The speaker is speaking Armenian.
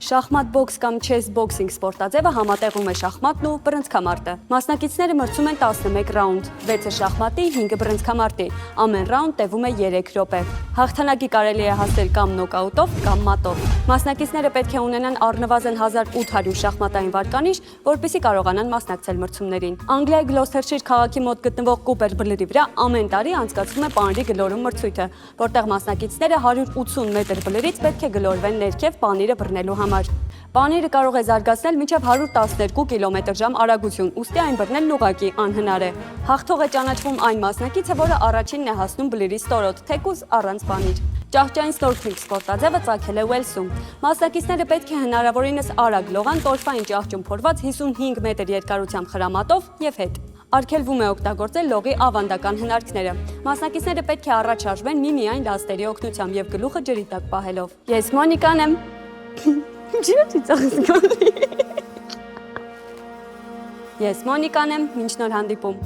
Շախմատ բոքս կամ chess boxing սպորտաձևը համատեղում է շախմատն ու բռնցքամարտը։ Մասնակիցները մրցում են 11 ռաունդ, 6-ը շախմատի, 5-ը բռնցքամարտի։ Ամեն ռաունդ տևում է 3 րոպե։ Հաղթանակի կարելի է հասնել կամ նոկաուտով, կամ մատով։ Մասնակիցները պետք է ունենան առնվազն 1800 շախմատային վարկանիշ, որպեսզի կարողանան մասնակցել մրցումներին։ Անգլիայի Գլոսթերշիր քաղաքի մոտ գտնվող Կուպեր բլրի վրա ամեն տարի անցկացվում է պանիրի գլորում մրցույթը, որտեղ մասնակիցները 180 մետր բլրից պետք է գլորվեն ներքև պանիրը բռնելու համար։ Պանիրը կարող է զարգացնել մինչև 112 կմ/ժ արագություն, ուստի այն բռնելն ուղղակի անհնար է։ Հաղթող է ճանաչվում այն մասնակիցը, որը առաջինն է հասնում բլրի ստորոտ, թեկուզ առանց պանիր։ Ճահճային սնորքլինգ սպորտաձևը ծագել է Ուելսում։ Մասնակիցները պետք է հնարավորինս արագ լողան տորֆային ճահճում փորված 55 մետր երկարությամբ խրամատով եւ հետ։ Արգելվում է օգտագործել լողի ավանդական հնարքները։ Մասնակիցները պետք է առաջ շարժվեն միմիայն լաստերի օգնությամբ եւ գլուխը ջրի տակ պահելով։ Ես Մոնիկան եմ։ Ես Մոնիկան եմ, մինչ նոր հանդիպում։